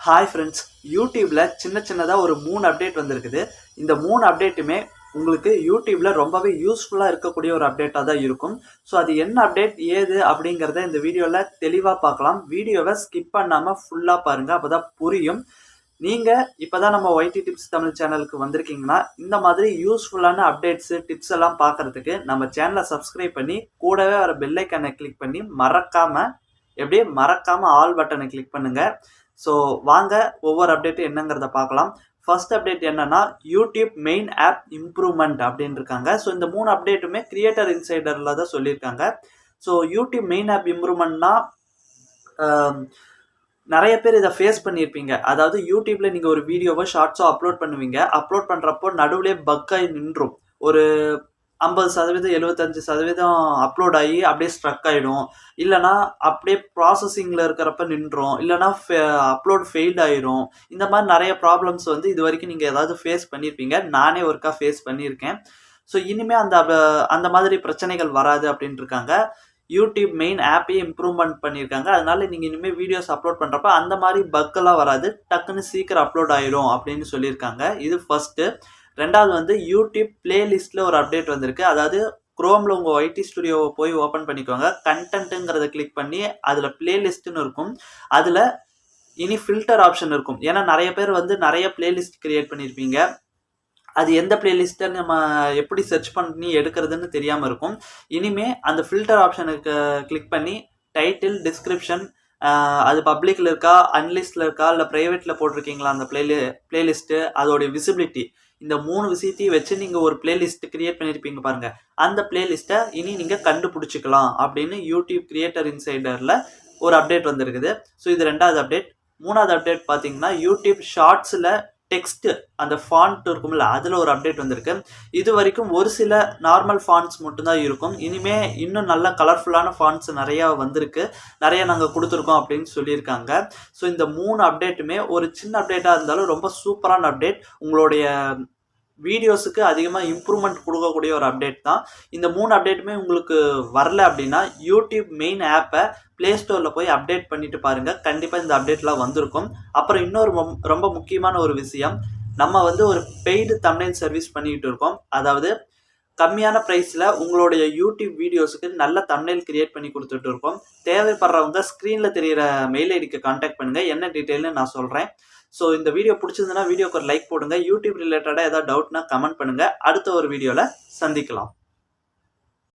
Hi friends, யூடியூப்ல சின்னதா ஒரு 3 அப்டேட் வந்திருக்குது. இந்த 3 அப்டேட்டுமே உங்களுக்கு யூடியூப்ல ரொம்பவே யூஸ்ஃபுல்லா இருக்கக்கூடிய ஒரு அப்டேட்டா தான் இருக்கும். ஸோ அது என்ன அப்டேட் ஏது அப்படிங்கிறத இந்த வீடியோல தெளிவா பார்க்கலாம். வீடியோவை ஸ்கிப் பண்ணாம ஃபுல்லா பாருங்க, அப்பதான் புரியும். நீங்க இப்பதான் நம்ம ஒய்டி டிப்ஸ் தமிழ் சேனலுக்கு வந்திருக்கீங்கன்னா இந்த மாதிரி யூஸ்ஃபுல்லான அப்டேட்ஸ் டிப்ஸ் எல்லாம் பார்க்கறதுக்கு நம்ம சேனலை சப்ஸ்கிரைப் பண்ணி கூடவே வர பெல் ஐக்கானை கிளிக் பண்ணி மறக்காம ஆல் பட்டனை கிளிக் பண்ணுங்க. ஸோ வாங்க ஒவ்வொரு அப்டேட்டும் என்னங்கிறத பார்க்கலாம். ஃபர்ஸ்ட் அப்டேட் என்னன்னா, யூடியூப் மெயின் ஆப் இம்ப்ரூவ்மெண்ட் அப்படின்னு இருக்காங்க. ஸோ இந்த 3 அப்டேட்டுமே கிரியேட்டர் இன்சைடர்ல தான் சொல்லியிருக்காங்க. ஸோ யூடியூப் மெயின் ஆப் இம்ப்ரூவ்மெண்ட்னா நிறைய பேர் இதை ஃபேஸ் பண்ணியிருப்பீங்க. அதாவது யூடியூப்ல நீங்க ஒரு வீடியோவோ ஷார்ட்ஸோ அப்லோட் பண்ணுவீங்க. அப்லோட் பண்றப்போ நடுவுலே பக்காய் நின்றும். ஒரு 50% 75% அப்லோட் ஆகி அப்படியே ஸ்ட்ரக் ஆகிடும். இல்லைனா அப்படியே ப்ராசஸிங்கில் இருக்கிறப்ப நின்றும். இல்லைனா அப்லோட் ஃபெயில்ட் ஆயிரும். இந்த மாதிரி நிறைய ப்ராப்ளம்ஸ் வந்து இது வரைக்கும் நீங்கள் ஏதாவது ஃபேஸ் பண்ணியிருப்பீங்க. நானே ஒருக்கா ஃபேஸ் பண்ணியிருக்கேன். ஸோ இனிமேல் அந்த மாதிரி பிரச்சனைகள் வராது அப்படின்ட்டு இருக்காங்க. யூடியூப் மெயின் ஆப்பே இம்ப்ரூவ்மெண்ட் பண்ணியிருக்காங்க. அதனால நீங்கள் இனிமேல் வீடியோஸ் அப்லோட் பண்ணுறப்ப அந்த மாதிரி பக்கெல்லாம் வராது. டக்குன்னு சீக்கிரம் அப்லோட் ஆயிடும் அப்படின்னு சொல்லியிருக்காங்க. இது ஃபர்ஸ்ட்டு. ரெண்டாவது வந்து யூடியூப் பிளேலிஸ்ட்ல ஒரு அப்டேட் வந்திருக்கு. அதாவது குரோம்ல உங்க ஒய்டி ஸ்டுடியோவை போய் ஓப்பன் பண்ணிக்கோங்க. கண்டென்ட்டுங்கிறத கிளிக் பண்ணி அதுல பிளேலிஸ்ட்னு இருக்கும். அதுல இனி ஃபில்டர் ஆப்ஷன் இருக்கும். ஏன்னா நிறைய பேர் வந்து நிறைய பிளேலிஸ்ட் கிரியேட் பண்ணியிருப்பீங்க. அது எந்த பிளேலிஸ்ட்டை நம்ம எப்படி சர்ச் பண்ணி எடுக்கிறதுன்னு தெரியாமல் இருக்கும். இனிமே அந்த ஃபில்டர் ஆப்ஷனுக்கு கிளிக் பண்ணி டைட்டில், டிஸ்கிரிப்ஷன், அது பப்ளிக்ல இருக்கா, அன்லிஸ்ட்ல இருக்கா, இல்லை ப்ரைவேட்ல போட்டிருக்கீங்களா அந்த பிளேலிஸ்ட்டு, அதோடைய விசிபிலிட்டி, இந்த 3 விஷயத்தையும் வச்சு நீங்கள் ஒரு பிளேலிஸ்ட் கிரியேட் பண்ணியிருப்பீங்க பாருங்க. அந்த பிளேலிஸ்ட்டை இனி நீங்கள் கண்டுபிடிச்சிக்கலாம் அப்படின்னு யூடியூப் கிரியேட்டர் இன்சைடரில் ஒரு அப்டேட் வந்திருக்குது. ஸோ இது ரெண்டாவது அப்டேட். மூணாவது அப்டேட் பார்த்தீங்கன்னா, யூடியூப் ஷார்ட்ஸில் டெக்ஸ்ட் அந்த ஃபாண்ட் இருக்கும்ல, அதில் ஒரு அப்டேட் வந்திருக்கு. இது வரைக்கும் ஒரு சில நார்மல் ஃபாண்ட்ஸ் மட்டும்தான் இருக்கும். இனிமே இன்னும் நல்ல கலர்ஃபுல்லான ஃபாண்ட்ஸ் நிறையா வந்திருக்கு. நிறைய நாங்கள் கொடுத்துருக்கோம் அப்படின்னு சொல்லியிருக்காங்க. ஸோ இந்த 3 அப்டேட்டுமே ஒரு சின்ன அப்டேட்டாக இருந்தாலும் ரொம்ப சூப்பரான அப்டேட். உங்களுடைய வீடியோஸுக்கு அதிகமாக இம்ப்ரூவ்மெண்ட் கொடுக்கக்கூடிய ஒரு அப்டேட் தான். இந்த 3 அப்டேட்டுமே உங்களுக்கு வரல அப்படின்னா யூடியூப் மெயின் ஆப்பை பிளே ஸ்டோரில் போய் அப்டேட் பண்ணிட்டு பாருங்கள். கண்டிப்பாக இந்த அப்டேட்லாம் வந்திருக்கும். அப்புறம் இன்னொரு ரொம்ப முக்கியமான ஒரு விஷயம், நம்ம வந்து ஒரு பெய்டு தம்ப்நெயில் சர்வீஸ் பண்ணிக்கிட்டு இருக்கோம். அதாவது கம்மியான ப்ரைஸில் உங்களுடைய யூடியூப் வீடியோஸுக்கு நல்ல தம்ப்நெயில் கிரியேட் பண்ணி கொடுத்துட்டு இருக்கோம். தேவைப்படுறவங்க ஸ்க்ரீனில் தெரிகிற மெயில் ஐடிக்கு கான்டாக்ட் பண்ணுங்கள். என்ன டீட்டெயில்னு நான் சொல்கிறேன். ஸோ இந்த வீடியோ பிடிச்சிருந்ததுன்னா வீடியோக்கு ஒரு லைக் போடுங்க. யூடியூப் ரிலேட்டடாக ஏதாவது டவுட்னா கமெண்ட் பண்ணுங்கள். அடுத்த ஒரு வீடியோவில் சந்திக்கலாம்.